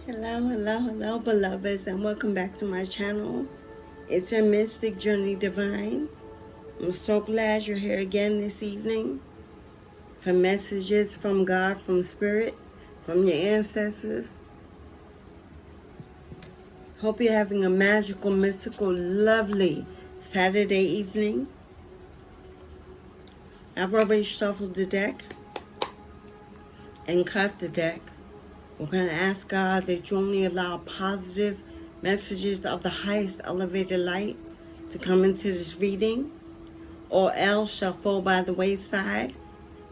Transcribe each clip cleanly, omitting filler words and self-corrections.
Hello, beloveds, and welcome back to my channel. It's your Mystic Journey Divine. I'm so glad you're here again this evening for messages from God, from Spirit, from your ancestors. Hope you're having a magical, mystical, lovely Saturday evening. I've already shuffled the deck and cut the deck. We're going to ask God that you only allow positive messages of the highest elevated light to come into this reading, or else shall fall by the wayside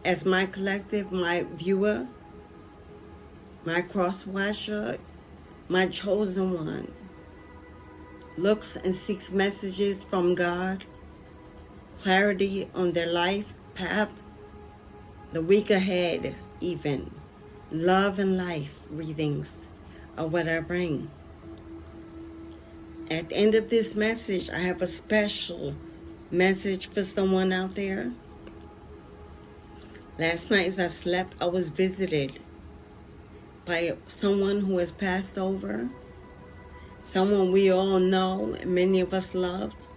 as my collective, my viewer, my cross-watcher, my chosen one, looks and seeks messages from God, clarity on their life path, the week ahead even. Love and life readings are what I bring. At the end of this message, I have a special message for someone out there. Last night as I slept, I was visited by someone who has passed over, someone we all know and many of us loved,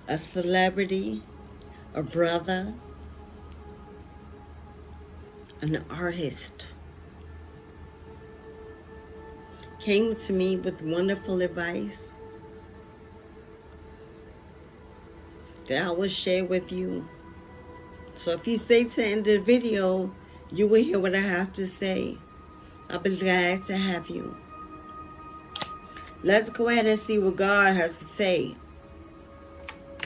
a celebrity, a brother, an artist, came to me with wonderful advice that I will share with you. So if you stay to the end of the video, you will hear what I have to say. I'll be glad to have you. Let's go ahead and see what God has to say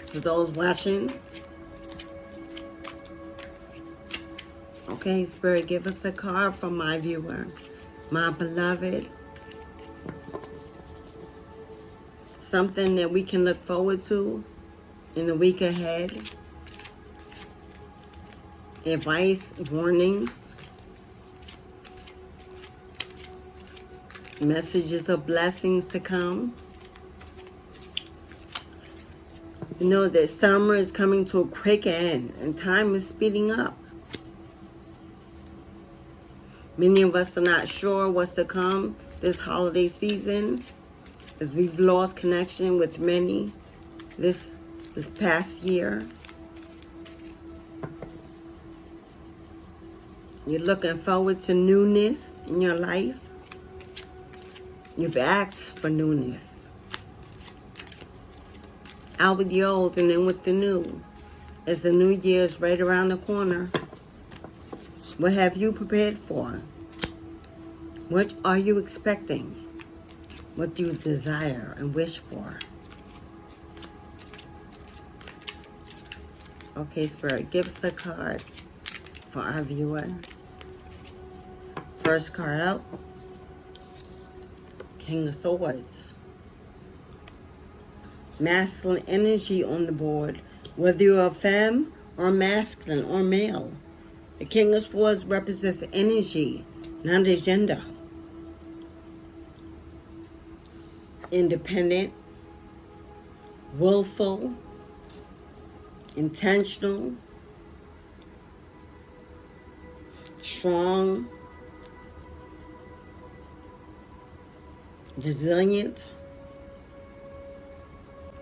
to those watching. Okay, Spirit, give us a card from my viewer, my beloved. Something that we can look forward to in the week ahead. Advice, warnings, messages of blessings to come. You know that summer is coming to a quick end and time is speeding up. Many of us are not sure what's to come this holiday season, as we've lost connection with many this past year. You're looking forward to newness in your life. You've asked for newness. Out with the old and in with the new. As the new year is right around the corner, what have you prepared for? What are you expecting? What do you desire and wish for? Okay, Spirit, give us a card for our viewer. First card out, King of Swords. Masculine energy on the board, whether you're a femme or masculine or male. The King of Swords represents energy, not a gender. Independent, willful, intentional, strong, resilient.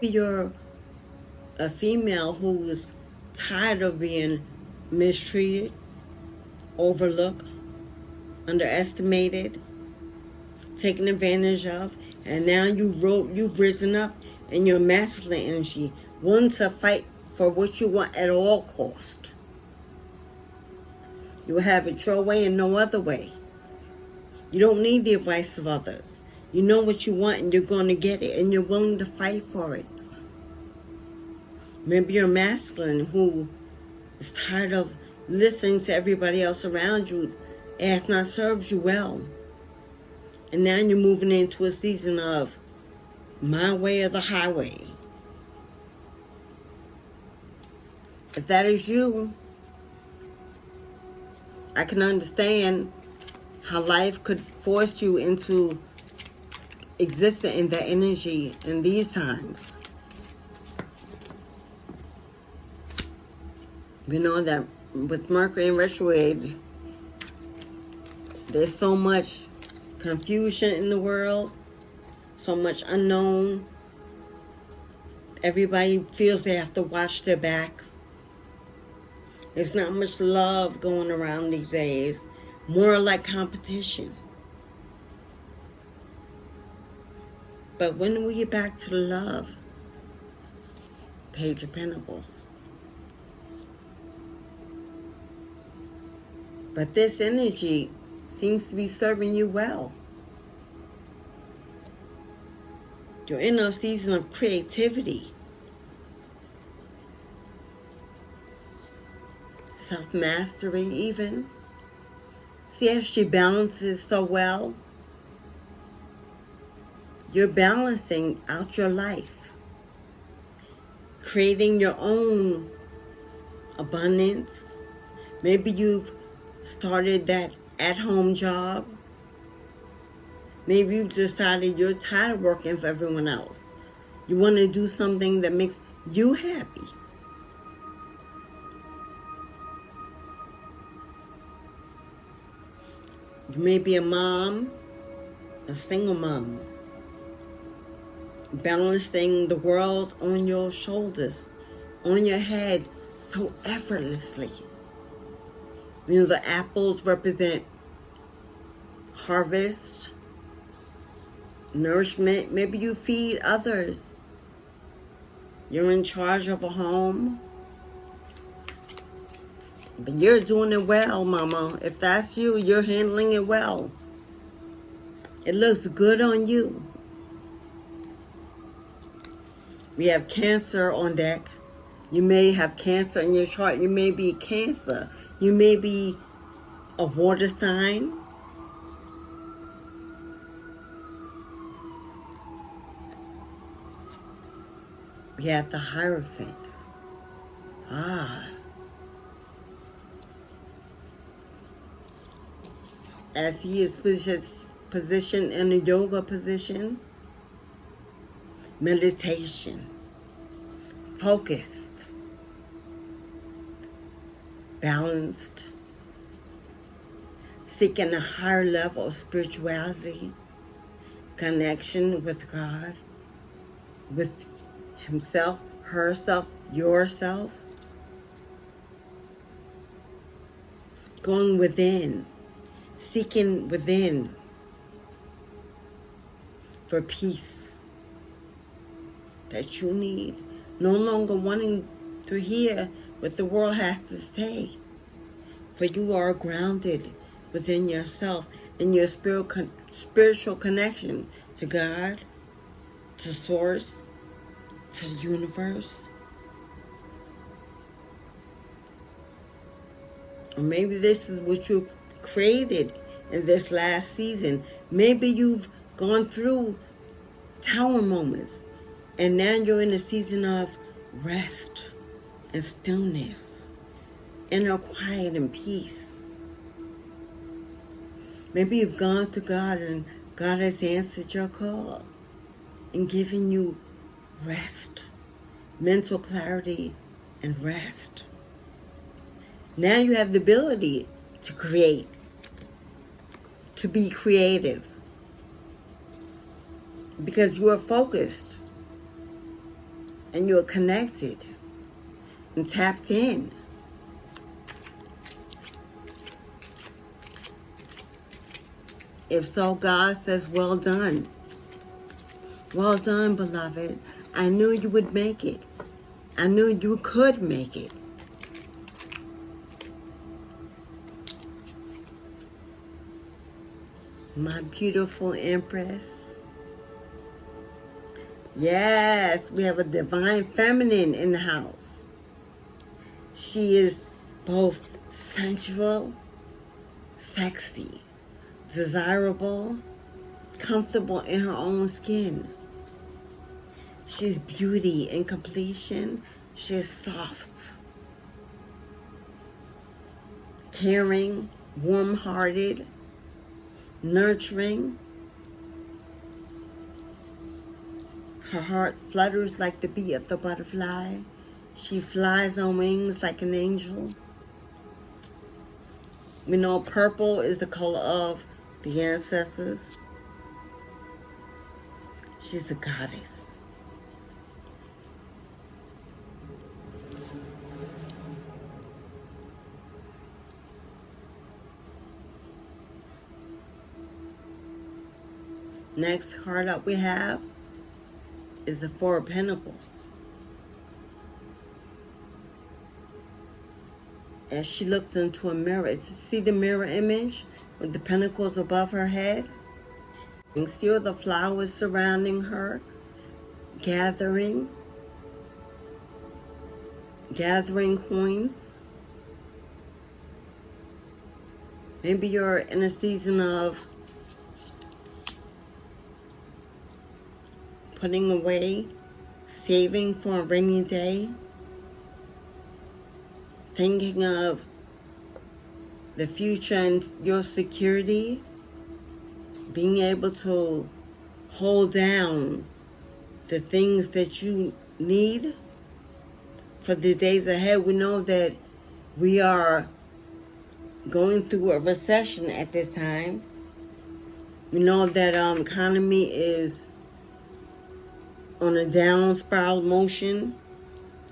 You're a female who's tired of being mistreated, overlooked, underestimated, taken advantage of, and now you've risen up in your masculine energy, willing to fight for what you want at all cost. You have it your way and no other way. You don't need the advice of others. You know what you want and you're going to get it, and you're willing to fight for it. Maybe you're masculine who is tired of listening to everybody else around you and has not served you well. And now you're moving into a season of my way or the highway. If that is you, I can understand how life could force you into existing in that energy in these times. We know that with Mercury in retrograde, there's so much confusion in the world, so much unknown. Everybody feels they have to watch their back. There's not much love going around these days. More like competition. But when we get back to the love, Page of Pentacles. But this energy seems to be serving you well. You're in a season of creativity. Self-mastery even. See how she balances so well? You're balancing out your life. Creating your own abundance. Maybe you've started that at-home job. Maybe you've decided you're tired of working for everyone else. You want to do something that makes you happy. You may be a mom, a single mom, balancing the world on your shoulders, on your head, so effortlessly. You know, the apples represent harvest, nourishment. Maybe you feed others. You're in charge of a home. But you're doing it well, Mama. If that's you, you're handling it well. It looks good on you. We have Cancer on deck. You may have Cancer in your chart. You may be Cancer. You may be a water sign. We have the Hierophant. As he is positioned in a yoga position, meditation, focused, balanced, seeking a higher level of spirituality, connection with God, with himself, herself, yourself, going within, seeking within for peace that you need, no longer wanting to hear what the world has to say, for you are grounded within yourself and your spiritual connection to God, to Source, to the universe. Or maybe this is what you've created in this last season. Maybe you've gone through tower moments and now you're in a season of rest and stillness, inner quiet and peace. Maybe you've gone to God and God has answered your call and given you rest, mental clarity and rest. Now you have the ability to create, to be creative, because you are focused and you are connected and tapped in. If so, God says, well done. Well done, beloved. I knew you would make it. I knew you could make it. My beautiful Empress. Yes, we have a divine feminine in the house. She is both sensual, sexy, desirable, comfortable in her own skin. She's beauty and completion. She's soft, caring, warm-hearted, nurturing. Her heart flutters like the beat of the butterfly. She flies on wings like an angel. We know purple is the color of the ancestors. She's a goddess. Next card up we have is the Four of Pentacles. As she looks into a mirror, see the mirror image with the pentacles above her head? And see all the flowers surrounding her, gathering coins. Maybe you're in a season of putting away, saving for a rainy day, thinking of the future and your security, being able to hold down the things that you need for the days ahead. We know that we are going through a recession at this time. We know that economy is on a down spiral motion,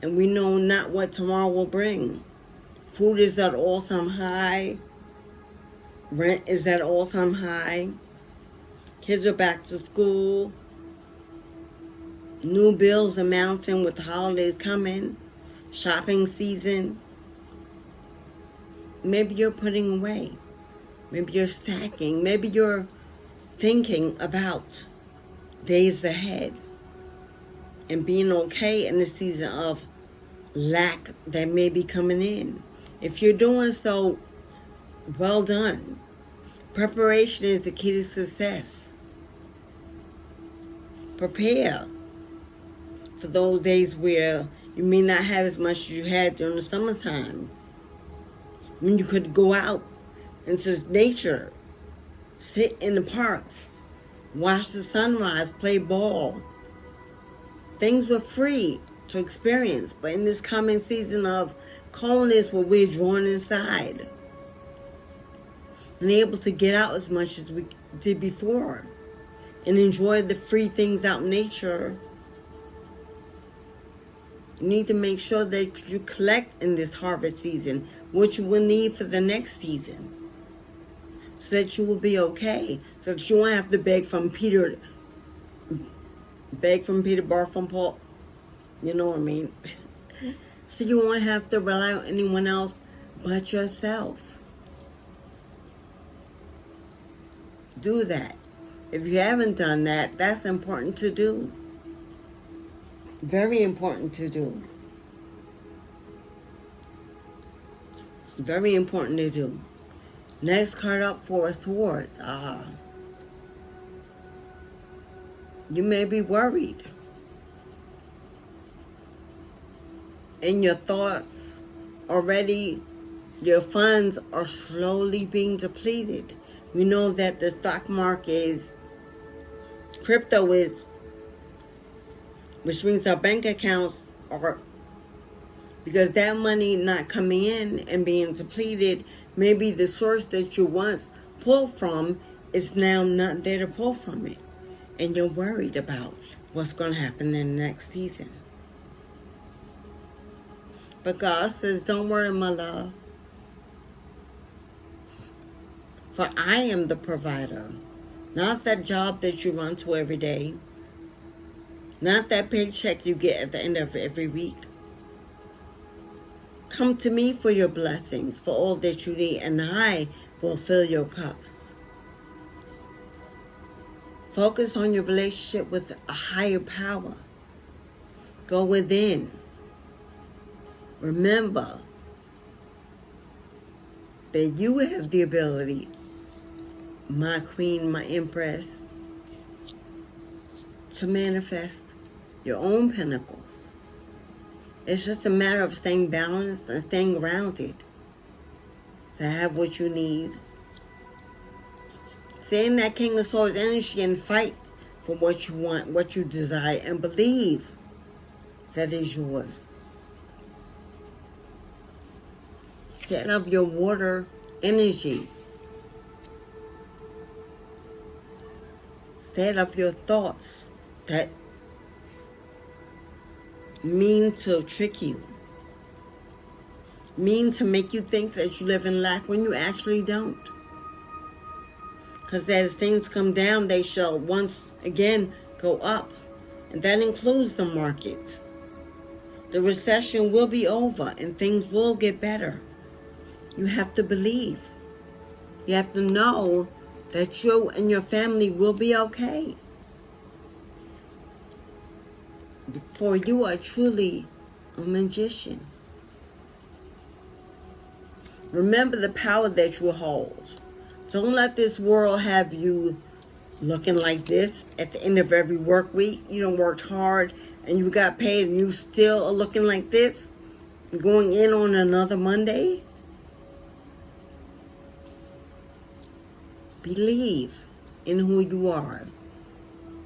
and we know not what tomorrow will bring. Food is at all-time high. Rent is at all-time high. Kids are back to school. New bills are mounting with the holidays coming. Shopping season. Maybe you're putting away. Maybe you're stacking. Maybe you're thinking about days ahead and being okay in the season of lack that may be coming in. If you're doing so, well done. Preparation is the key to success. Prepare for those days where you may not have as much as you had during the summertime, when you could go out into nature, sit in the parks, watch the sunrise, play ball. Things were free to experience, but in this coming season of coldness where we're drawn inside, and able to get out as much as we did before and enjoy the free things out in nature, you need to make sure that you collect in this harvest season what you will need for the next season, so that you will be okay, so that you won't have to beg from Peter, borrow from Paul. You know what I mean? So you won't have to rely on anyone else but yourself. Do that. If you haven't done that, that's important to do. Very important to do. Very important to do. Next card up, Four of Swords. You may be worried. In your thoughts, already your funds are slowly being depleted. We know that the stock market is, crypto is, which means our bank accounts are, because that money not coming in and being depleted, maybe the source that you once pulled from is now not there to pull from it. And you're worried about what's going to happen in the next season. But God says, don't worry, my love. For I am the provider. Not that job that you run to every day. Not that paycheck you get at the end of every week. Come to me for your blessings, for all that you need, and I will fill your cups. Focus on your relationship with a higher power. Go within. Remember that you have the ability, my queen, my empress, to manifest your own pentacles. It's just a matter of staying balanced and staying grounded to have what you need. Stay in that King of Swords energy and fight for what you want, what you desire, and believe that is yours. Set up your water energy. instead of your thoughts that mean to trick you, mean to make you think that you live in lack when you actually don't. Because as things come down, they shall once again go up. And that includes the markets. The recession will be over and things will get better. You have to believe. You have to know that you and your family will be okay. For you are truly a magician. Remember the power that you hold. Don't let this world have you looking like this at the end of every work week. You done worked hard and you got paid and you still are looking like this, going in on another Monday. Believe in who you are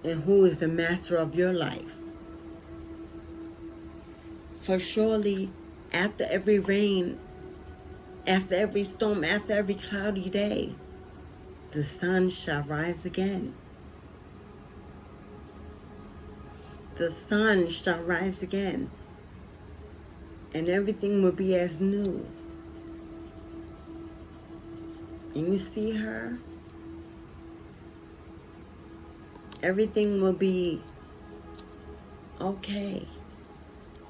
and who is the master of your life. For surely after every rain, after every storm, after every cloudy day, the sun shall rise again. The sun shall rise again. And everything will be as new. And you see her? Everything will be okay.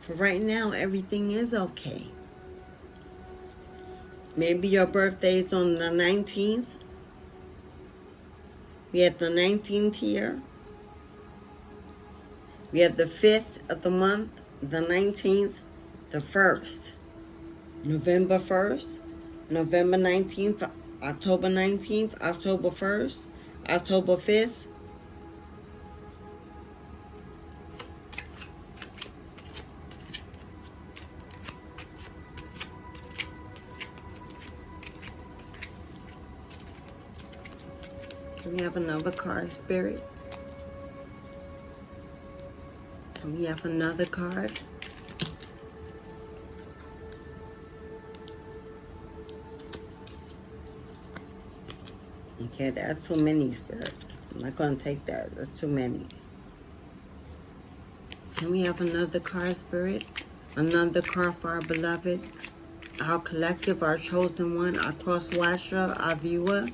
For right now, everything is okay. Maybe your birthday is on the 19th. We have the 19th here. We have the 5th of the month, the 19th, the 1st. November 1st, November 19th, October 19th, October 1st, October 5th. Can we have another card, Spirit? Can we have another card? Okay, that's too many, Spirit. I'm not going to take that. That's too many. Can we have another card, Spirit? Another card for our beloved, our collective, our chosen one, our cross-watcher, our viewer.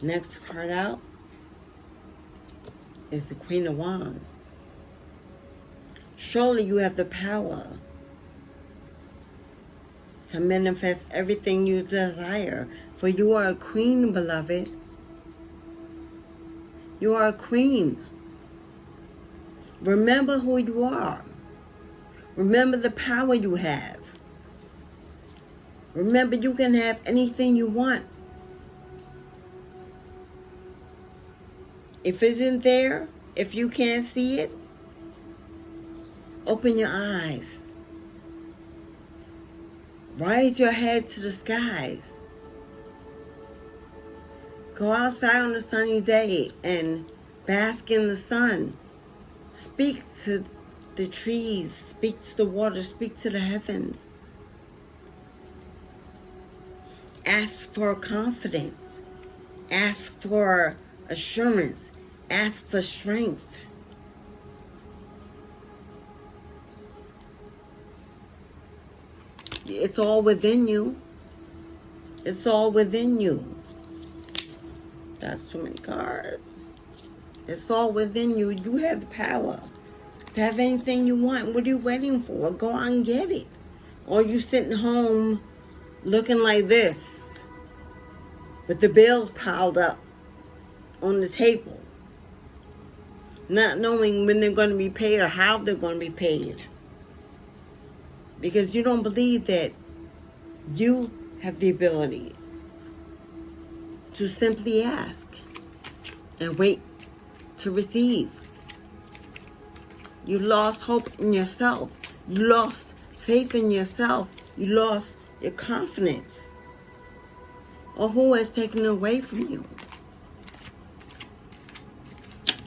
Next card out is the Queen of Wands. Surely you have the power to manifest everything you desire. For you are a queen, beloved. You are a queen. Remember who you are. Remember the power you have. Remember you can have anything you want. If it isn't there, if you can't see it, open your eyes. Raise your head to the skies. Go outside on a sunny day and bask in the sun. Speak to the trees, speak to the water, speak to the heavens. Ask for confidence. Ask for assurance. Ask for strength. It's all within you. It's all within you. That's too many cards. It's all within you. You have the power to have anything you want. What are you waiting for? Go out and get it. Or you sitting home looking like this with the bills piled up on the table, not knowing when they're going to be paid or how they're going to be paid, because you don't believe that you have the ability to simply ask and wait to receive. You lost hope in yourself. You lost faith in yourself. You lost your confidence. Or who has taken it away from you?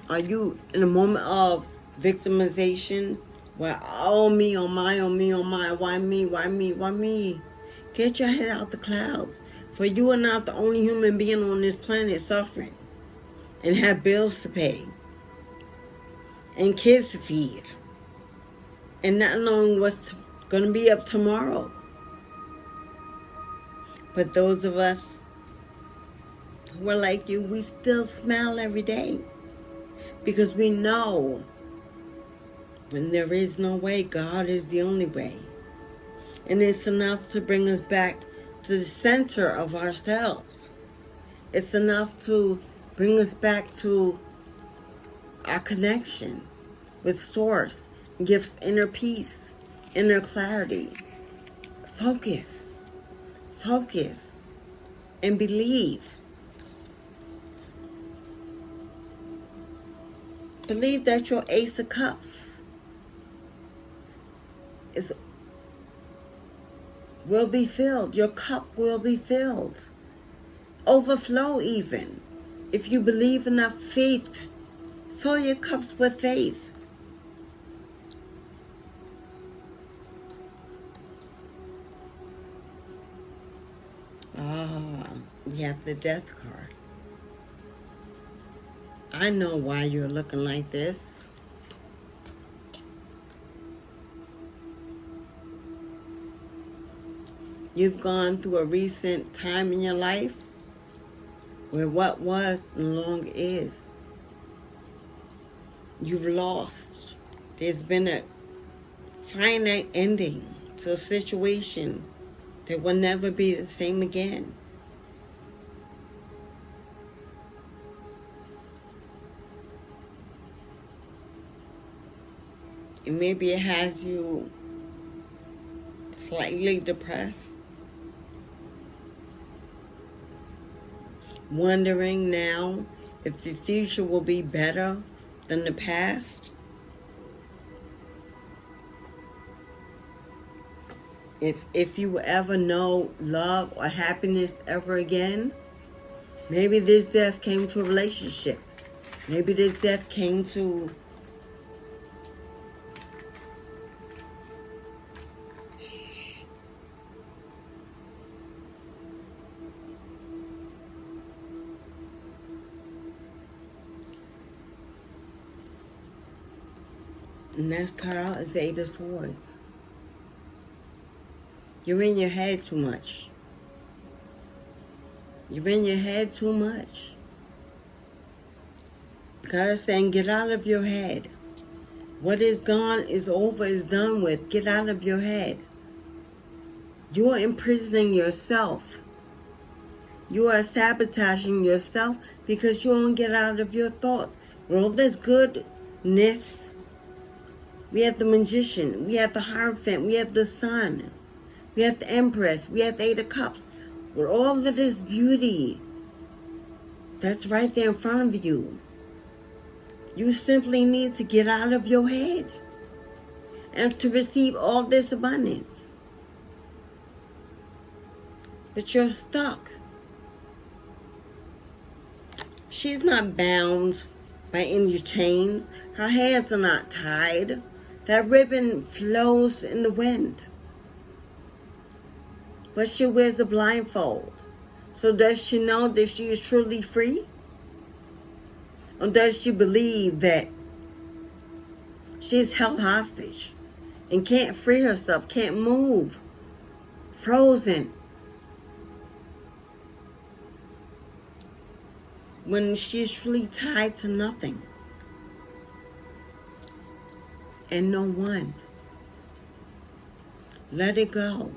Are you in a moment of victimization where, oh me, oh my, oh me, oh my, why me, why me, why me? Get your head out the clouds. For you are not the only human being on this planet suffering and have bills to pay and kids to feed and not knowing what's going to be up tomorrow. But those of us who are like you, we still smile every day because we know when there is no way, God is the only way. And it's enough to bring us back to the center of ourselves. It's enough to bring us back to our connection with Source, gives inner peace, inner clarity. Focus, and believe. Believe that your Ace of Cups will be filled. Your cup will be filled. Overflow even. If you believe enough faith, fill your cups with faith. We have the Death card. I know why you're looking like this. You've gone through a recent time in your life where what was no longer is. You've lost. There's been a finite ending to a situation that will never be the same again. And maybe it has you slightly depressed, wondering now if the future will be better than the past. If you will ever know love or happiness ever again, maybe this death came to a relationship. Maybe this death came to next card out is the Eight of Swords. You're in your head too much. You're in your head too much. God is saying, get out of your head. What is gone is over, is done with. Get out of your head. You are imprisoning yourself. You are sabotaging yourself because you won't get out of your thoughts. With all this goodness, we have the Magician, we have the Hierophant, we have the Sun, we have the Empress, we have the Eight of Cups. With all of this beauty that's right there in front of you, you simply need to get out of your head and to receive all this abundance. But you're stuck. She's not bound by any chains. Her hands are not tied. That ribbon flows in the wind. But she wears a blindfold. So does she know that she is truly free? Or does she believe that she's held hostage and can't free herself, can't move, frozen? When she's truly tied to nothing and no one. Let it go.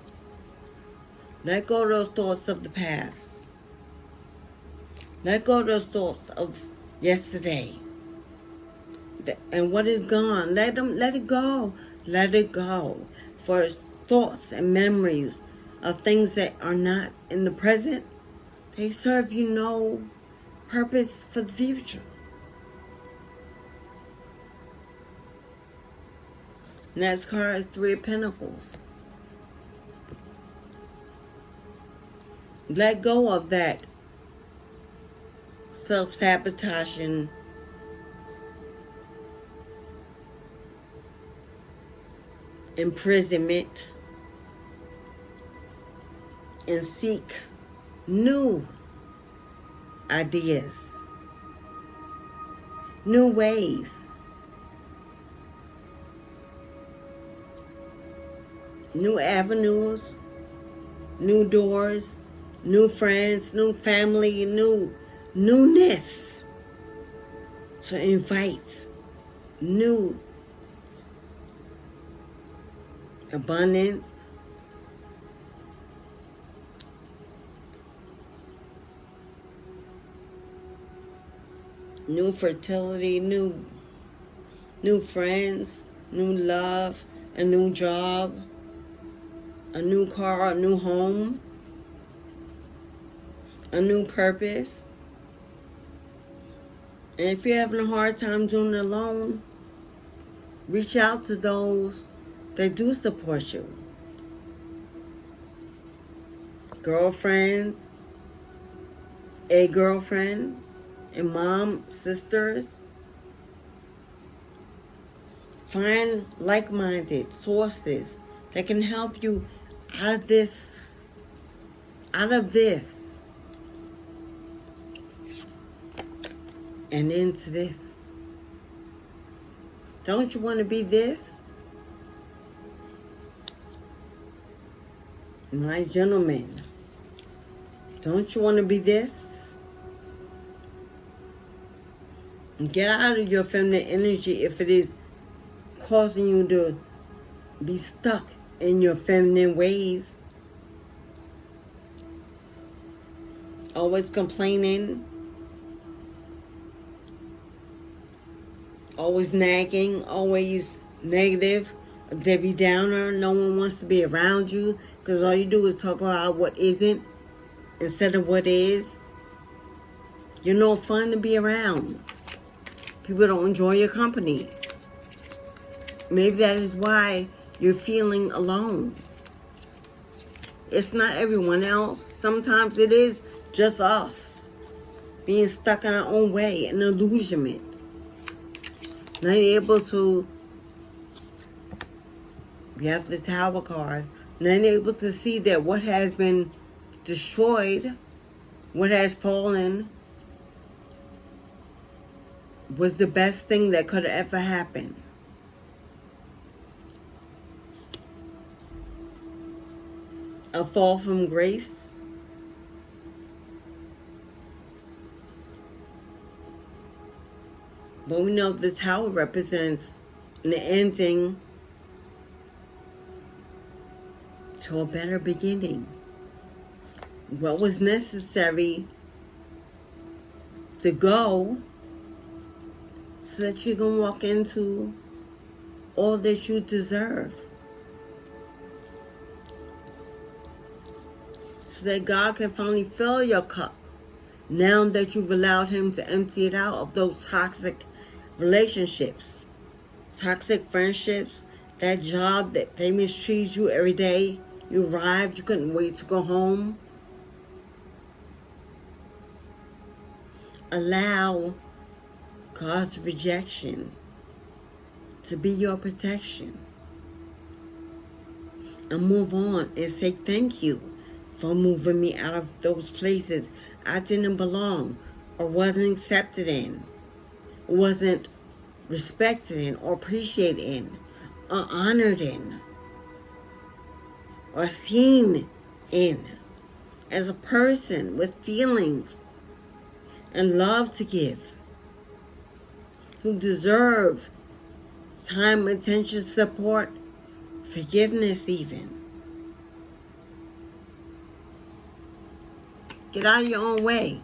Let go of those thoughts of the past. Let go of those thoughts of yesterday. And what is gone, let it go. Let it go. For thoughts and memories of things that are not in the present, they serve you no purpose for the future. Next card is Three of Pentacles. Let go of that self-sabotaging imprisonment and seek new ideas, new ways, new avenues, new doors, new friends, new family, newness to invite new abundance, new fertility, new friends, new love, a new job, a new car, a new home, a new purpose. And if you're having a hard time doing it alone, reach out to those that do support you. Girlfriends, a girlfriend, and mom, sisters. Find like-minded sources that can help you out of this, and into this. Don't you want to be this? My gentlemen, don't you want to be this? Get out of your feminine energy if it is causing you to be stuck in your feminine ways. Always complaining. Always nagging. Always negative. A Debbie Downer. No one wants to be around you because all you do is talk about what isn't instead of what is. You're no fun to be around. People don't enjoy your company. Maybe that is why you're feeling alone. It's not everyone else. Sometimes it is just us being stuck in our own way, an illusionment. Not able to, we have the Tower card, not able to see that what has been destroyed, what has fallen, was the best thing that could have ever happened. A fall from grace. But we know the Tower represents an ending to a better beginning. What was necessary to go so that you can walk into all that you deserve. So that God can finally fill your cup now that you've allowed Him to empty it out of those toxic relationships, toxic friendships, that job that they mistreated you every day. You arrived, you couldn't wait to go home. Allow God's rejection to be your protection. And move on and say thank you for moving me out of those places I didn't belong or wasn't accepted in, wasn't respected in or appreciated in or honored in or seen in as a person with feelings and love to give, who deserve time, attention, support, forgiveness even. Get out of your own way.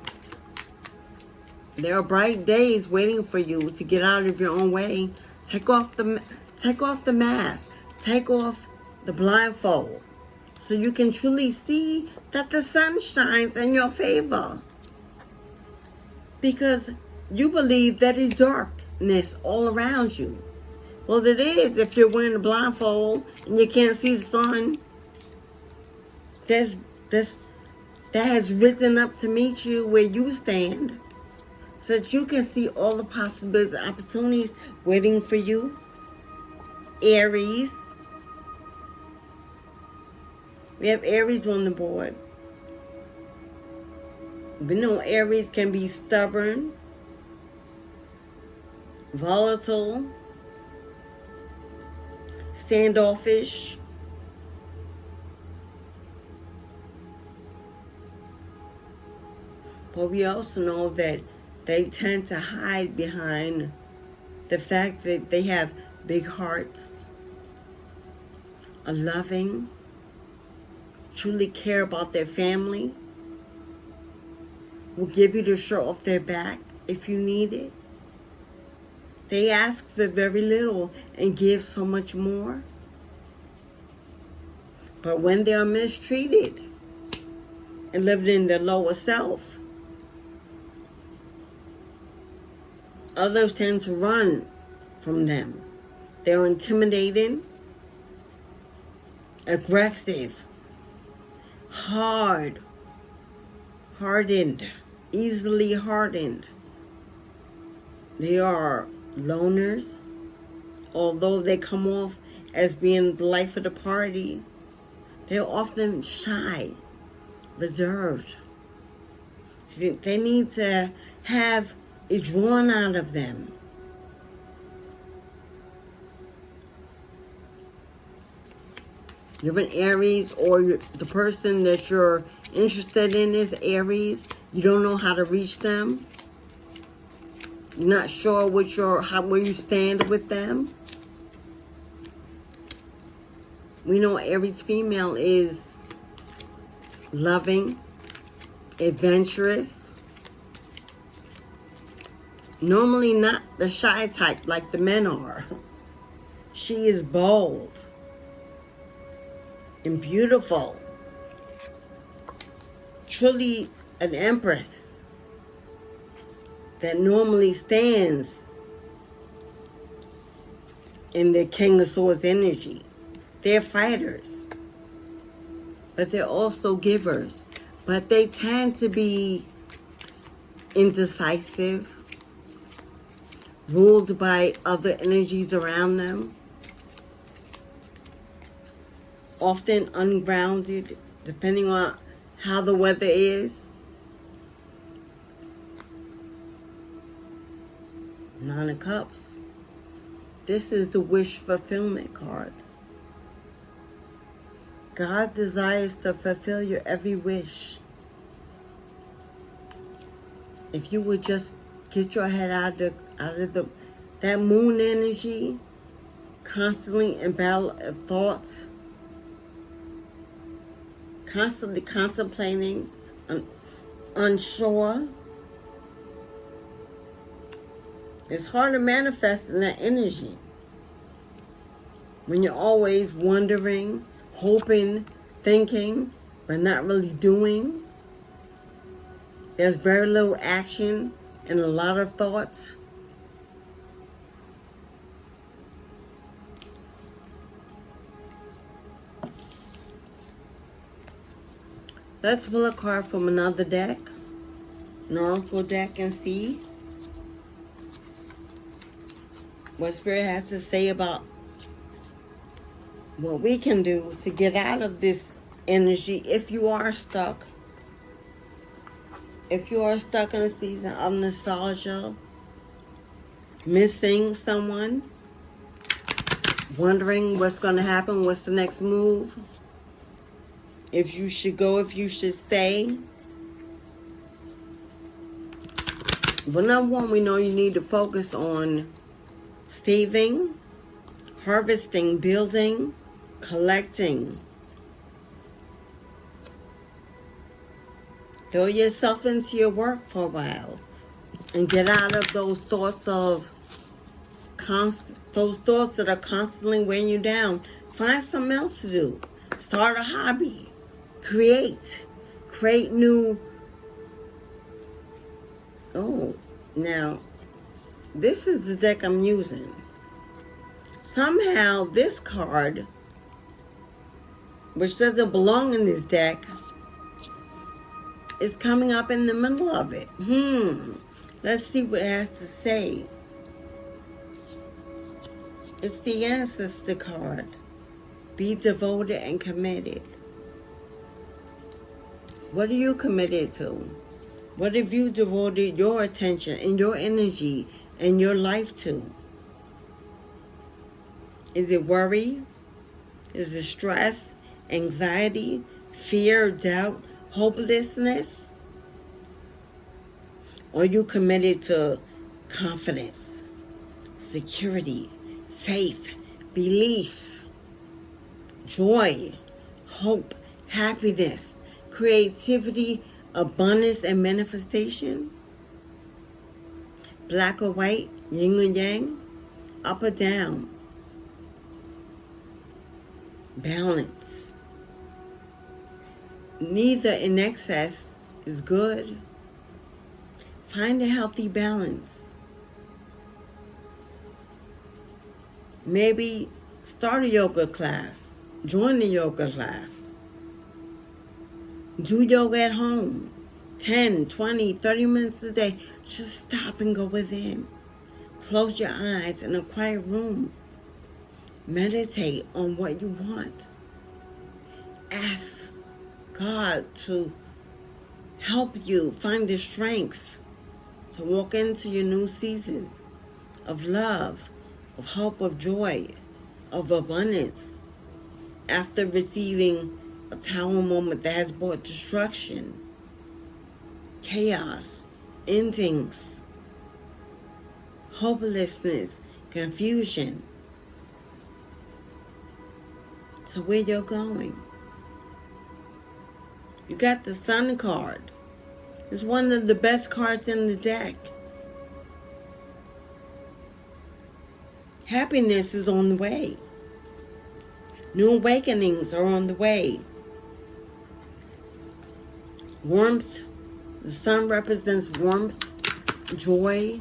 There are bright days waiting for you to get out of your own way. Take off the mask. Take off the blindfold so you can truly see that the sun shines in your favor. Because you believe that it's darkness all around you. Well, it is if you're wearing a blindfold and you can't see the sun. That has risen up to meet you where you stand so that you can see all the possibilities and opportunities waiting for you. Aries. We have Aries on the board. We know Aries can be stubborn, volatile, standoffish. But we also know that they tend to hide behind the fact that they have big hearts, are loving, truly care about their family, will give you the shirt off their back if you need it. They ask for very little and give so much more. But when they are mistreated and living in their lower self, others tend to run from them. They're intimidating, aggressive, hardened, easily hardened. They are loners. Although they come off as being the life of the party, they're often shy, reserved. They need to have it drawn out of them. You're an Aries, or the person that you're interested in is Aries. You don't know how to reach them. You're not sure where you stand with them. We know Aries female is loving, adventurous. Normally not the shy type like the men are. She is bold and beautiful. Truly an Empress that normally stands in the King of Swords energy. They're fighters, but they're also givers. But they tend to be indecisive, ruled by other energies around them, often ungrounded, depending on how the weather is. Nine of Cups. This is the wish fulfillment card. God desires to fulfill your every wish. If you would just get your head out of that moon energy, constantly in battle of thoughts, constantly contemplating, unsure. It's hard to manifest in that energy when you're always wondering, hoping, thinking, but not really doing. There's very little action and a lot of thoughts. Let's pull a card from another deck, an oracle deck, and see what Spirit has to say about what we can do to get out of this energy if you are stuck. If you are stuck in a season of nostalgia, missing someone, wondering what's going to happen, what's the next move, if you should go, if you should stay. But number one, we know you need to focus on saving, harvesting, building, collecting. Throw yourself into your work for a while and get out of those thoughts of those thoughts that are constantly weighing you down. Find something else to do. Start a hobby. Create new. Oh, now this is the deck I'm using. Somehow this card, which doesn't belong in this deck, is coming up in the middle of it. Let's see what it has to say. It's the Ancestor card. Be devoted and committed. What are you committed to? What have you devoted your attention and your energy and your life to? Is it worry? Is it stress, anxiety, fear, doubt, hopelessness? Or are you committed to confidence, security, faith, belief, joy, hope, happiness, creativity, abundance, and manifestation? Black or white, yin or yang, up or down, balance. Neither in excess is good. Find a healthy balance. Maybe start a yoga class. Join the yoga class. Do yoga at home. 10, 20, 30 minutes a day. Just stop and go within. Close your eyes in a quiet room. Meditate on what you want. Ask God to help you find the strength to walk into your new season of love, of hope, of joy, of abundance, after receiving a tower moment that has brought destruction, chaos, endings, hopelessness, confusion. So where you're going? You got the Sun card. It's one of the best cards in the deck. Happiness is on the way. New awakenings are on the way. Warmth. The sun represents warmth, joy,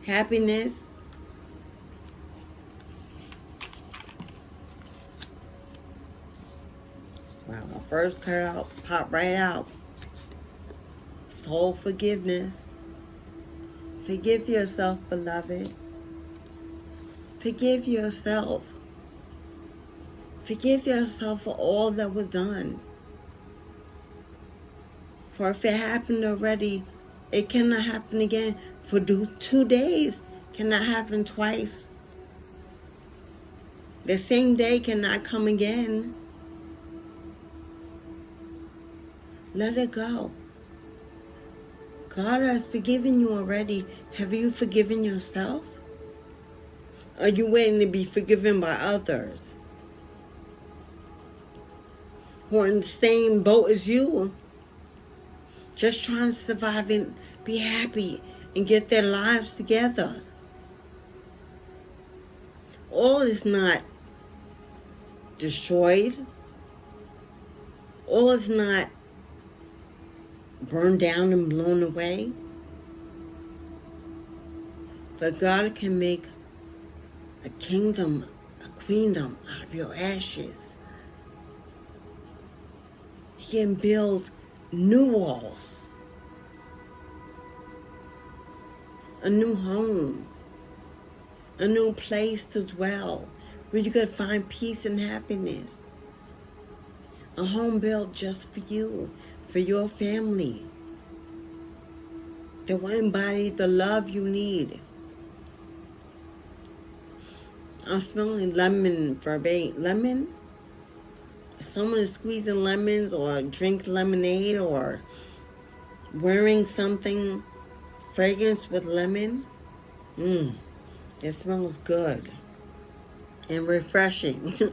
happiness. Wow, my first card out, pop right out. Soul forgiveness. Forgive yourself, beloved. Forgive yourself. Forgive yourself for all that was done. For if it happened already, it cannot happen again. For 2 days, cannot happen twice. The same day cannot come again. Let it go. God has forgiven you already. Have you forgiven yourself? Are you waiting to be forgiven by others who are in the same boat as you? Just trying to survive and be happy and get their lives together. All is not destroyed. All is not burned down and blown away. But God can make a kingdom, a queendom out of your ashes. He can build new walls, a new home, a new place to dwell where you can find peace and happiness. A home built just for you, for your family, that will embody the love you need. I'm smelling lemon verbate. Lemon? If someone is squeezing lemons or drink lemonade or wearing something fragrance with lemon, it smells good and refreshing.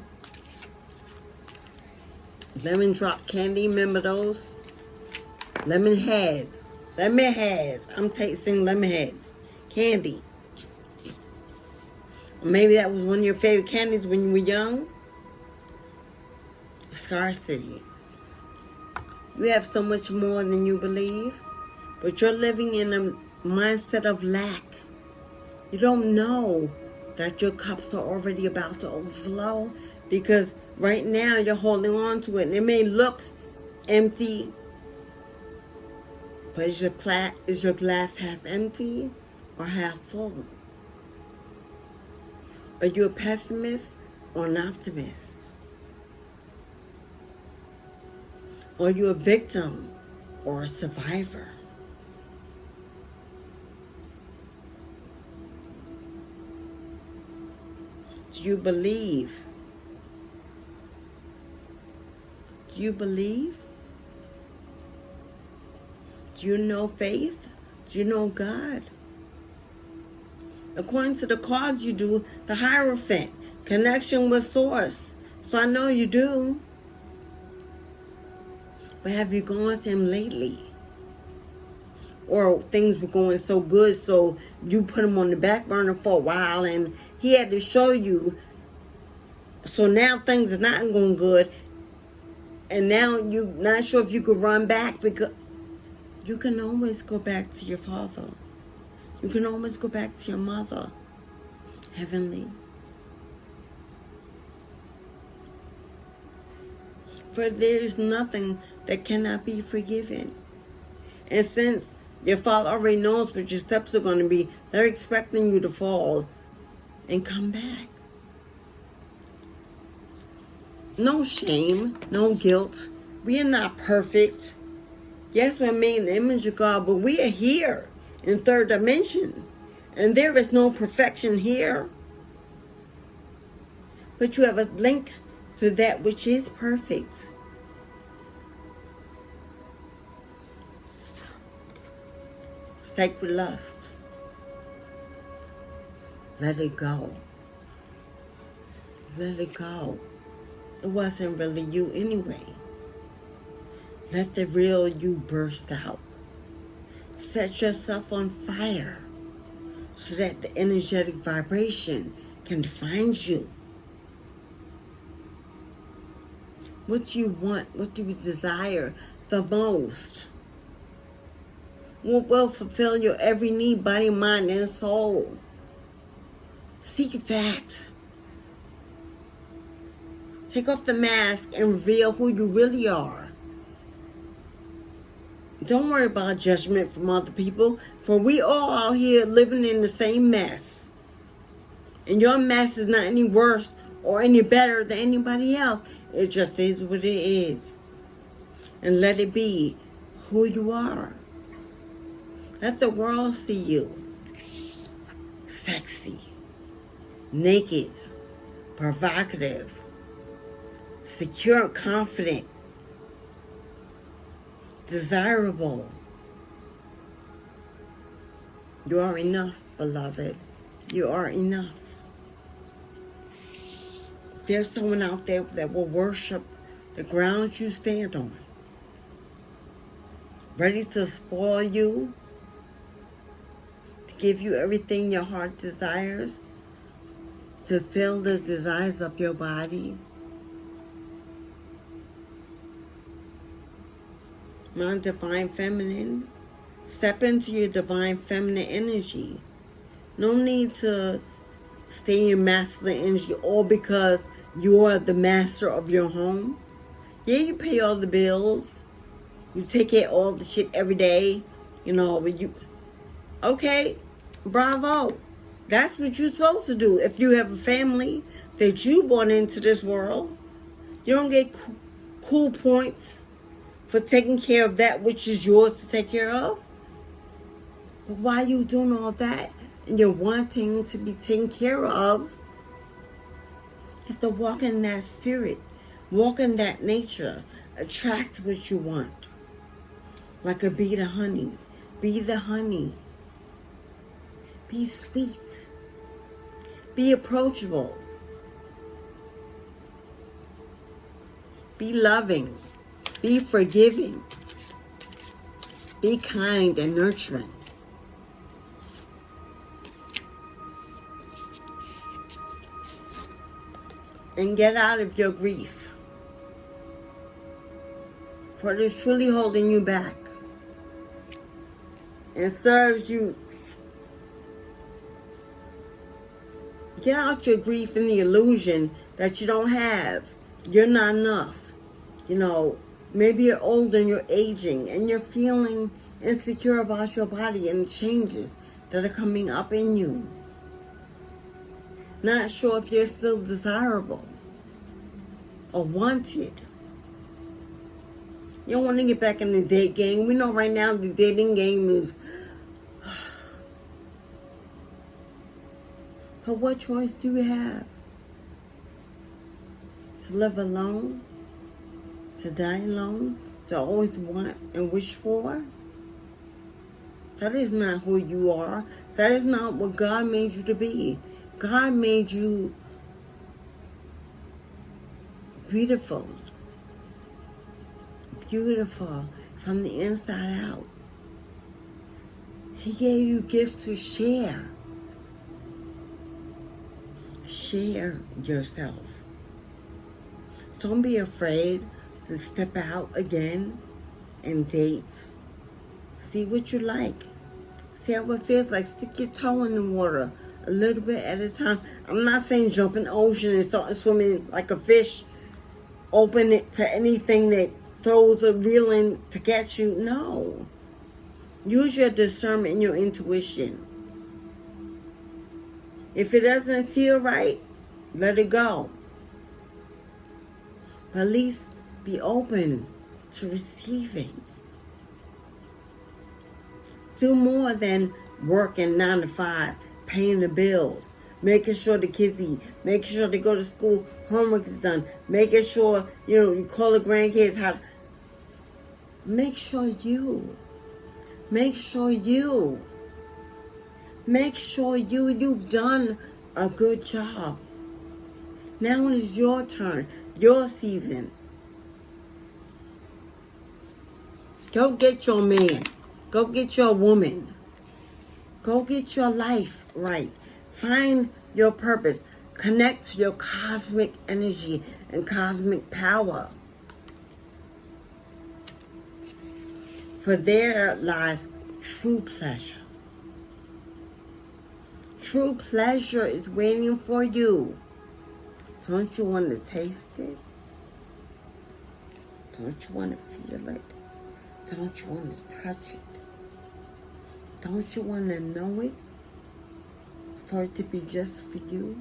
Lemon drop candy, remember those? Lemon heads. Lemon heads. I'm tasting lemon heads. Candy. Maybe that was one of your favorite candies when you were young. Scarcity. You have so much more than you believe, but you're living in a mindset of lack. You don't know that your cups are already about to overflow because right now you're holding on to it. And it may look empty, but is your glass half empty or half full? Are you a pessimist or an optimist? Are you a victim or a survivor? Do you believe? Do you believe? Do you know faith? Do you know God? According to the cards, you do. The Hierophant, connection with Source. So I know you do. But have you gone to him lately? Or things were going so good, so you put him on the back burner for a while and he had to show you. So now things are not going good. And now you're not sure if you could run back, because you can always go back to your father. You can always go back to your mother, heavenly. For there is nothing that cannot be forgiven. And since your father already knows what your steps are going to be, they're expecting you to fall and come back. No shame, no guilt. We are not perfect. Yes, we're made in the image of God, but we are here in third dimension. And there is no perfection here. But you have a link to that which is perfect. Sacred lust. Let it go. Let it go. It wasn't really you anyway. Let the real you burst out. Set yourself on fire so that the energetic vibration can find you. What do you want? What do you desire the most? What will fulfill your every need, body, mind, and soul? Seek that. Take off the mask and reveal who you really are. Don't worry about judgment from other people, for we all out here living in the same mess. And your mess is not any worse or any better than anybody else. It just is what it is. And let it be who you are. Let the world see you. Sexy, naked, provocative, secure, confident, desirable. You are enough, beloved. You are enough. There's someone out there that will worship the ground you stand on, ready to spoil you, to give you everything your heart desires, to fill the desires of your body. My divine feminine, step into your divine feminine energy. No need to stay in masculine energy all because you are the master of your home. Yeah, you pay all the bills. You take care of all the shit every day. You know, but you... Okay, bravo. That's what you're supposed to do. If you have a family that you brought into this world, you don't get cool points for taking care of that which is yours to take care of. But while you're doing all that and you're wanting to be taken care of, you have to walk in that spirit, walk in that nature, attract what you want. Like a bee to honey. Be the honey. Be sweet. Be approachable. Be loving. Be forgiving. Be kind and nurturing. And get out of your grief, for it is truly holding you back and serves you. Get out your grief and the illusion that you don't have. You're not enough. You know, maybe you're older and you're aging and you're feeling insecure about your body and the changes that are coming up in you. Not sure if you're still desirable or wanted. You don't want to get back in the date game. We know right now the dating game is... But what choice do you have? To live alone? To die alone? To always want and wish for? That is not who you are. That is not what God made you to be. God made you beautiful. Beautiful from the inside out. He gave you gifts to share. Share yourself. Don't be afraid to step out again and date. See what you like. See how it feels like. Stick your toe in the water a little bit at a time. I'm not saying jump in the ocean and start swimming like a fish. Open it to anything that throws a reel in to catch you. No. Use your discernment and your intuition. If it doesn't feel right, let it go. But at least be open to receiving. Do more than working 9 to 5, paying the bills, making sure the kids eat, making sure they go to school, homework is done, making sure, you call the grandkids how to... Make sure you've done a good job. Now it is your turn, your season. Go get your man. Go get your woman. Go get your life right. Find your purpose. Connect to your cosmic energy and cosmic power. For there lies true pleasure. True pleasure is waiting for you. Don't you want to taste it? Don't you want to feel it? Don't you want to touch it? Don't you want to know it? For it to be just for you?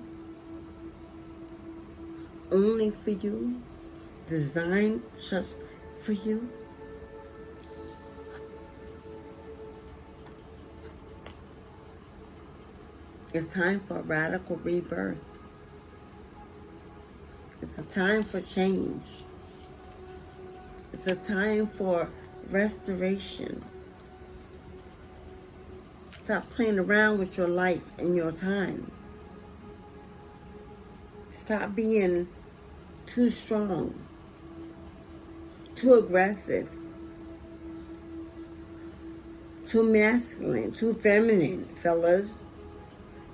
Only for you? Designed just for you? It's time for a radical rebirth. It's a time for change. It's a time for restoration. Stop playing around with your life and your time. Stop being too strong, too aggressive, too masculine, too feminine, fellas.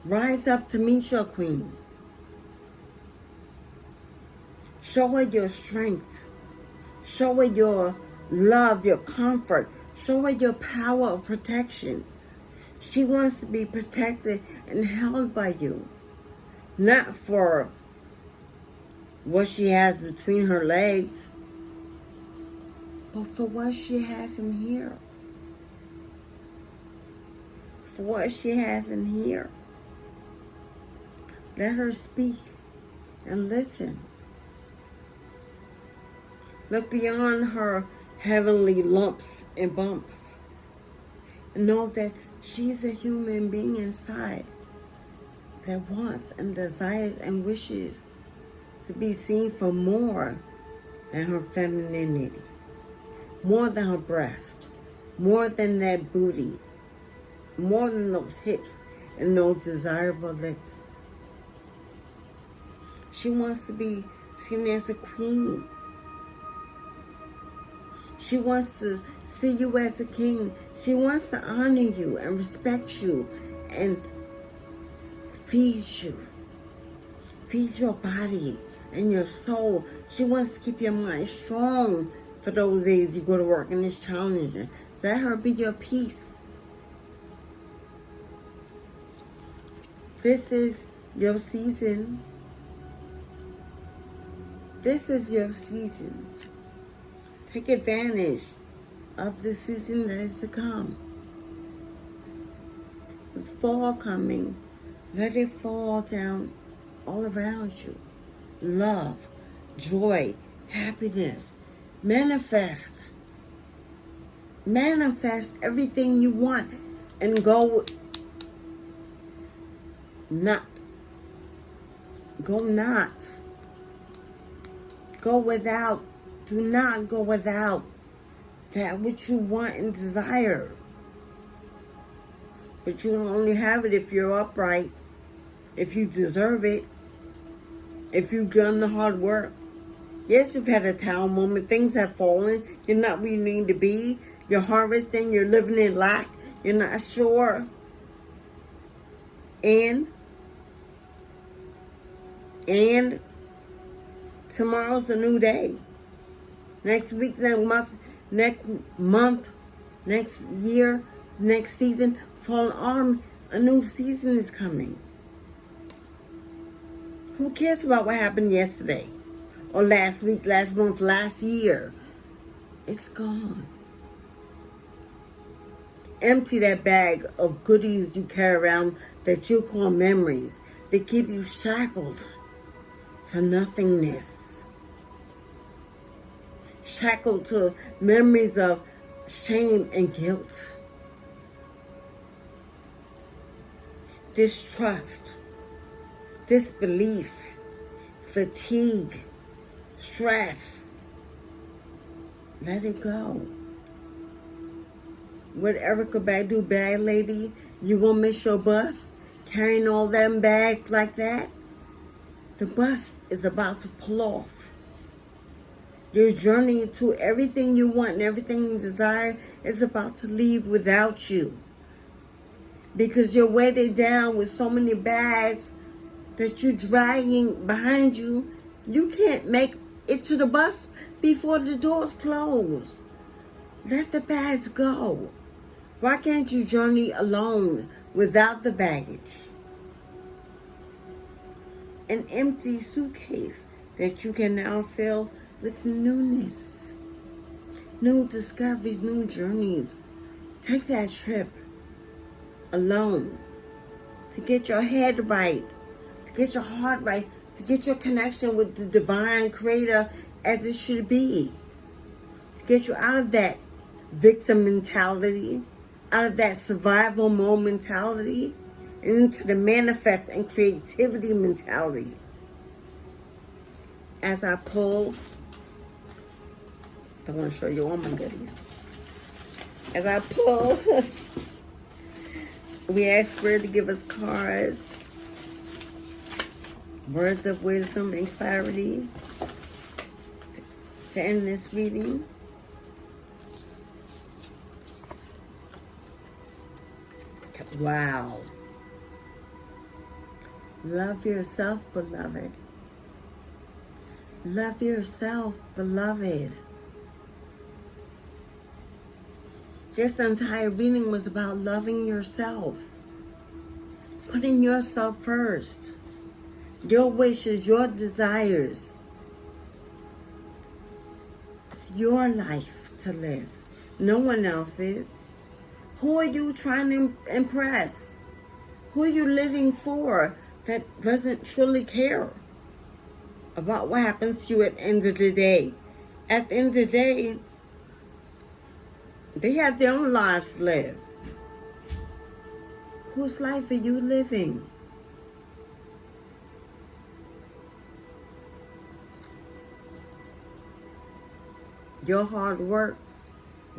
Rise up to meet your queen. Show her your strength. Show her your love, your comfort. Show her your power of protection. She wants to be protected and held by you. Not for what she has between her legs, but for what she has in here. For what she has in here. Let her speak and listen. Look beyond her heavenly lumps and bumps. And know that she's a human being inside that wants and desires and wishes to be seen for more than her femininity, more than her breast, more than that booty, more than those hips and those desirable lips. She wants to be seen as a queen. She wants to see you as a king. She wants to honor you and respect you and feed you. Feed your body and your soul. She wants to keep your mind strong for those days you go to work and it's challenging. Let her be your peace. This is your season. This is your season. Take advantage of the season that is to come. With fall coming, let it fall down all around you. Love, joy, happiness. Manifest manifest everything you want and go not. Go without. Do not go without that which you want and desire. But you can only have it if you're upright, if you deserve it, if you've done the hard work. Yes, you've had a down moment. Things have fallen. You're not where you need to be. You're harvesting. You're living in lack. You're not sure. And tomorrow's a new day. Next week, next month, next year, next season, fall autumn, a new season is coming. Who cares about what happened yesterday? Or last week, last month, last year? It's gone. Empty that bag of goodies you carry around that you call memories. They keep you shackled to nothingness. Shackled to memories of shame and guilt. Distrust. Disbelief. Fatigue. Stress. Let it go. What Erica Badu, bad lady, you gonna miss your bus? Carrying all them bags like that? The bus is about to pull off. Your journey to everything you want and everything you desire is about to leave without you. Because you're weighted down with so many bags that you're dragging behind you. You can't make it to the bus before the doors close. Let the bags go. Why can't you journey alone without the baggage? An empty suitcase that you can now fill with newness. New discoveries, new journeys. Take that trip alone to get your head right, to get your heart right, to get your connection with the divine creator as it should be. To get you out of that victim mentality, out of that survival mode mentality, and into the manifest and creativity mentality. As I pull, I want to show you all my goodies. As I pull, we ask Spirit to give us cards, words of wisdom and clarity to end this reading. Wow. Love yourself, beloved. Love yourself, beloved. This entire reading was about loving yourself. Putting yourself first. Your wishes, your desires. It's your life to live. No one else's. Who are you trying to impress? Who are you living for that doesn't truly care about what happens to you at the end of the day? At the end of the day, they have their own lives to live. Whose life are you living? Your hard work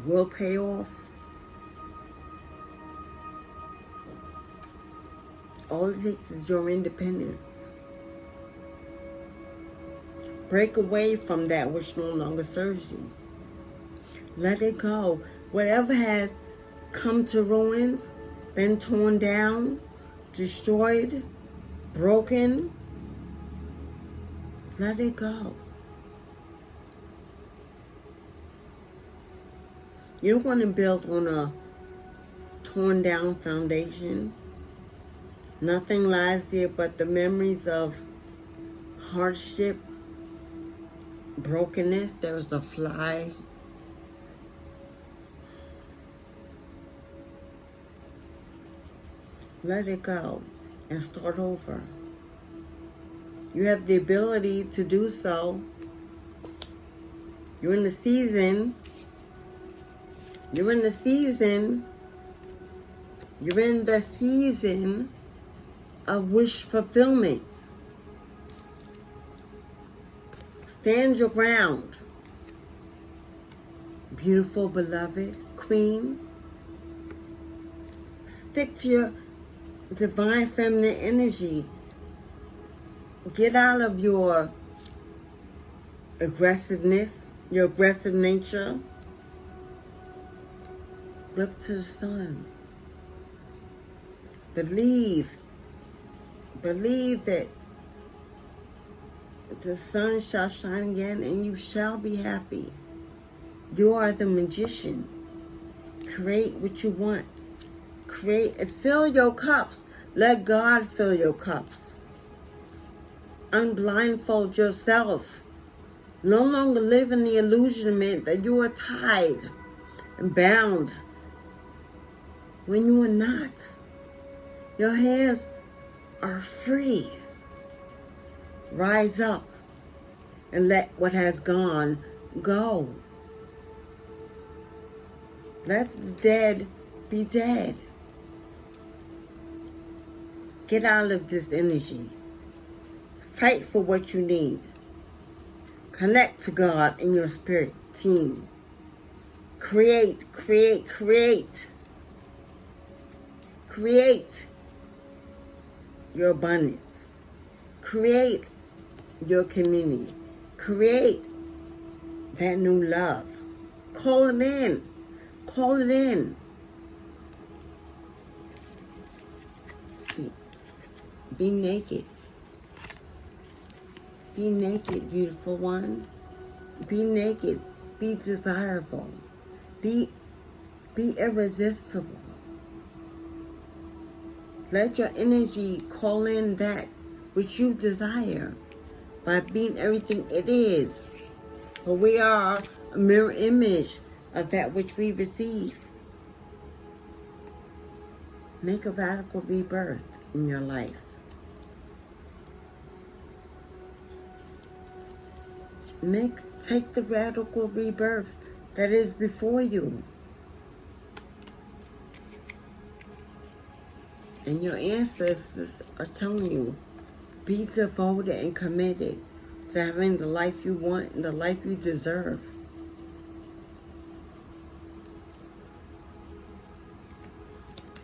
will pay off. All it takes is your independence. Break away from that which no longer serves you. Let it go. Whatever has come to ruins, been torn down, destroyed, broken, let it go. You don't want to build on a torn down foundation. Nothing lies there but the memories of hardship, brokenness. There was a fly. Let it go and start over. You have the ability to do so. You're in the season You're in the season. You're in the season of wish fulfillment. Stand your ground. Beautiful, beloved queen. Stick to your divine feminine energy. Get out of your aggressiveness, your aggressive nature. Look to the sun. Believe that the sun shall shine again and you shall be happy. You are the magician. Create what you want. Create and fill your cups. Let God fill your cups. Unblindfold yourself. No longer live in the illusionment that you are tied and bound when you are not. Your hands are free. Rise up and let what has gone go. Let the dead be dead. Get out of this energy. Fight for what you need. Connect to God in your spirit team. Create, create, create. Create your abundance. Create your community. Create that new love. Call it in. Call it in. Be naked. Be naked, beautiful one. Be naked. Be desirable. Be irresistible. Let your energy call in that which you desire by being everything it is. For we are a mirror image of that which we receive. Make a radical rebirth in your life. Take the radical rebirth that is before you. And your ancestors are telling you, be devoted and committed to having the life you want and the life you deserve.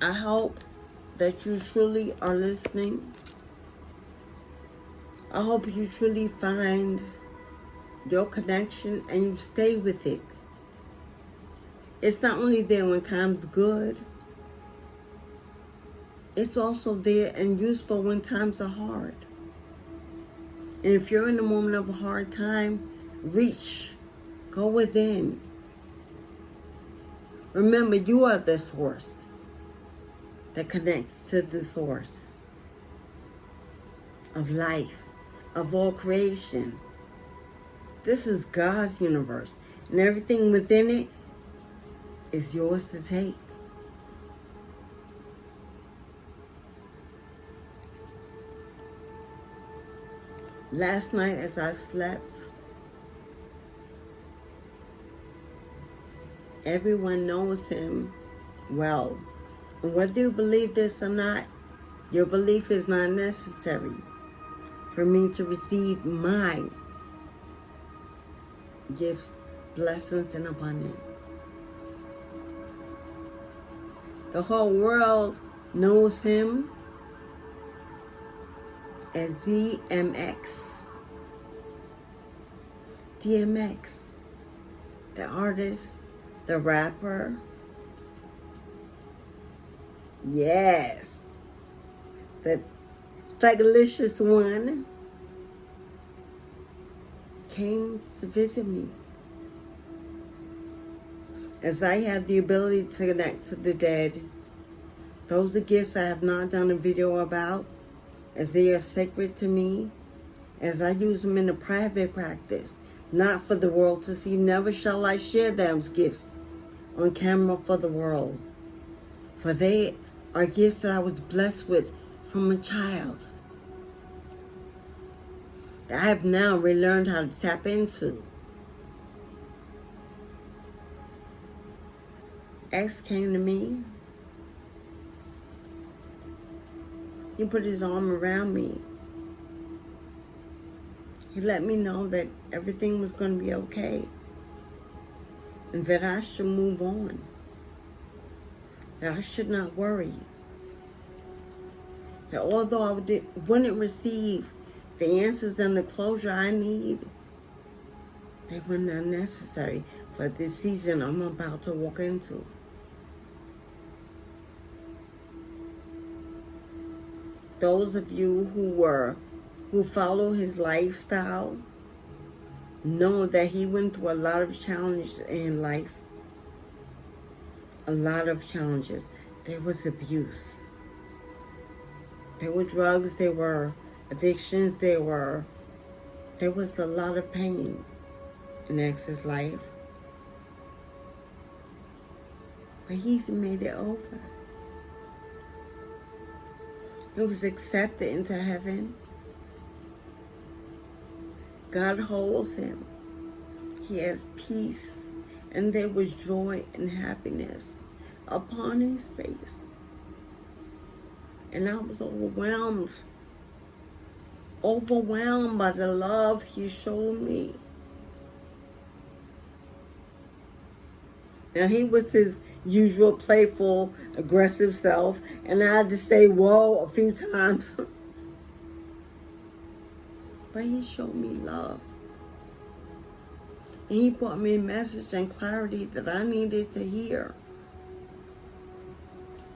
I hope that you truly are listening. I hope you truly find your connection and you stay with it. It's not only there when times good, it's also there and useful when times are hard. And if you're in a moment of a hard time, reach, go within. Remember, you are the source that connects to the source of life, of all creation. This is God's universe, and everything within it is yours to take. Last night as I slept, everyone knows him well. And whether you believe this or not, your belief is not necessary for me to receive my gifts, blessings, and abundance. The whole world knows him as DMX. DMX, the artist, the rapper. Yes, the Thugalicious one came to visit me. As I have the ability to connect to the dead, those are gifts I have not done a video about, as they are sacred to me, as I use them in a private practice, not for the world to see. Never shall I share those gifts on camera for the world, for they are gifts that I was blessed with from a child, that I have now relearned how to tap into. ex came to me. He put his arm around me. He let me know that everything was going to be okay. And that I should move on. That I should not worry. That although I wouldn't receive the answers and the closure I need, they were not necessary for this season I'm about to walk into. Those of you who follow his lifestyle know that he went through a lot of challenges in life. A lot of challenges. There was abuse. There were drugs, there were addictions, there was a lot of pain in X's life. But he's made it over. He was accepted into heaven. God holds him. He has peace. And there was joy and happiness upon his face. And I was overwhelmed by the love he showed me. Now, he was his usual playful, aggressive self, and I had to say whoa a few times. But he showed me love. And he brought me a message and clarity that I needed to hear.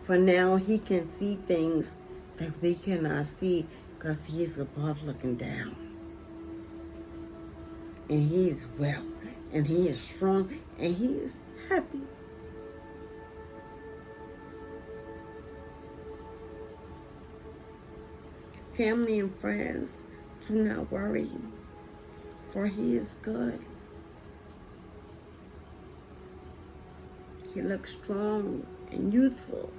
For now, he can see things that we cannot see because he is above looking down. And he is well, and he is strong, and he is happy. Family and friends, do not worry, for he is good. He looks strong and youthful.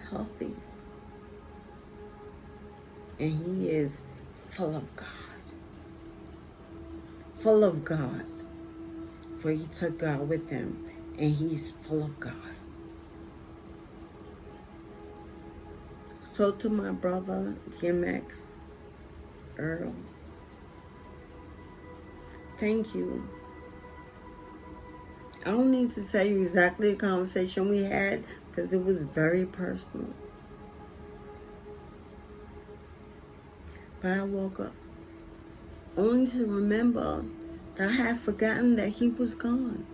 Healthy. And he is full of God. Full of God. For he took God with him, and he's full of God. So to my brother, DMX, Earl, thank you. I don't need to tell you exactly the conversation we had because it was very personal. But I woke up only to remember that I had forgotten that he was gone.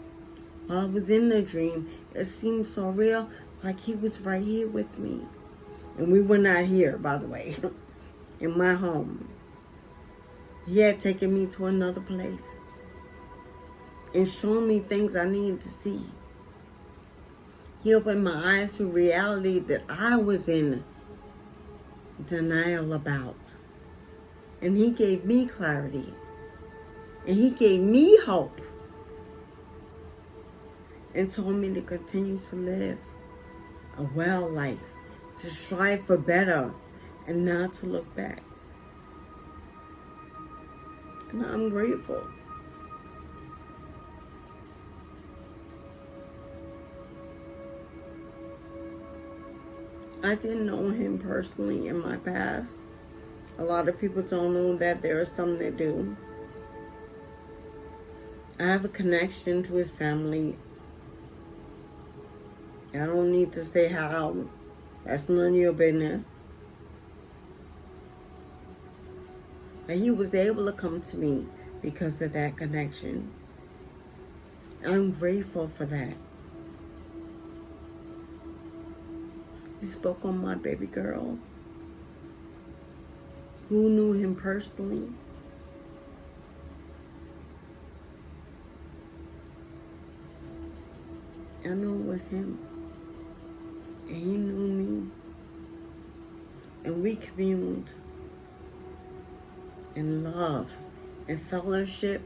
While I was in the dream, it seemed so real, like he was right here with me. And we were not here, by the way, in my home. He had taken me to another place and shown me things I needed to see. He opened my eyes to reality that I was in denial about. And he gave me clarity. And he gave me hope. And told me to continue to live a well life, to strive for better, and not to look back. And I'm grateful. I didn't know him personally in my past. A lot of people don't know that. There are some that do. I have a connection to his family. I don't need to say how. That's none of your business. But he was able to come to me because of that connection. I'm grateful for that. He spoke on my baby girl, who knew him personally. I knew it was him. And he knew me. And we communed in love and fellowship.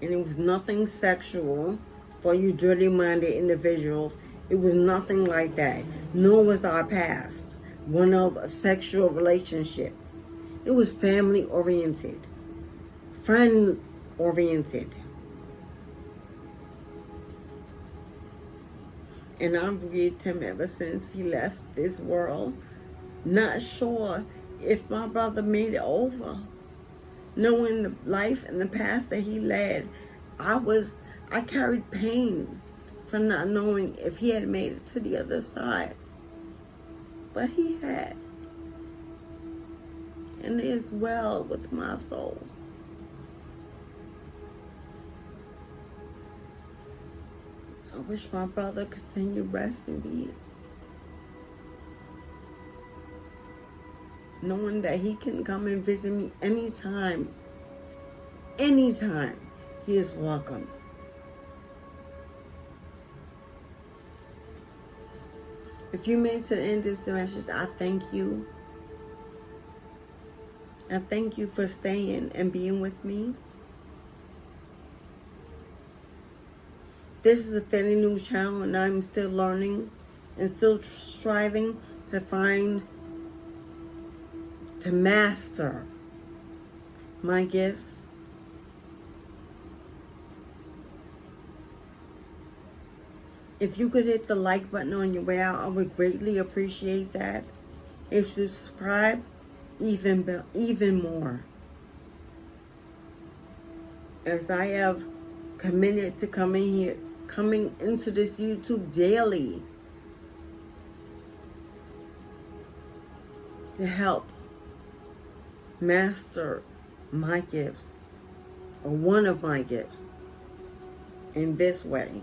And it was nothing sexual for you dirty-minded individuals. It was nothing like that. Nor was our past one of a sexual relationship. It was family-oriented. friend-oriented. And I've grieved him ever since he left this world. Not sure if my brother made it over. Knowing the life and the past that he led, I carried pain from not knowing if he had made it to the other side. But he has. And it is well with my soul. I wish my brother could send you rest in peace. Knowing that he can come and visit me anytime. Anytime. He is welcome. If you made it to the end of this message, I thank you. I thank you for staying and being with me. This is a fairly new channel, and I'm still learning and still striving to master my gifts. If you could hit the like button on your way out, I would greatly appreciate that. If you subscribe, even more. As I have committed to coming into this YouTube daily to help master my gifts, or one of my gifts, in this way,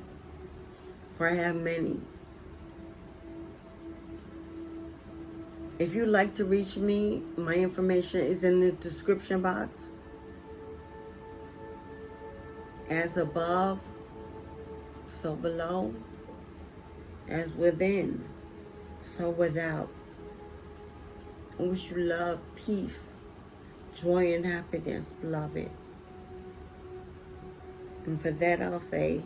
for I have many. If you'd like to reach me, my information is in the description box. As above, so below. As within, so without. I wish you love, peace, joy, and happiness, beloved. And for that, I'll say,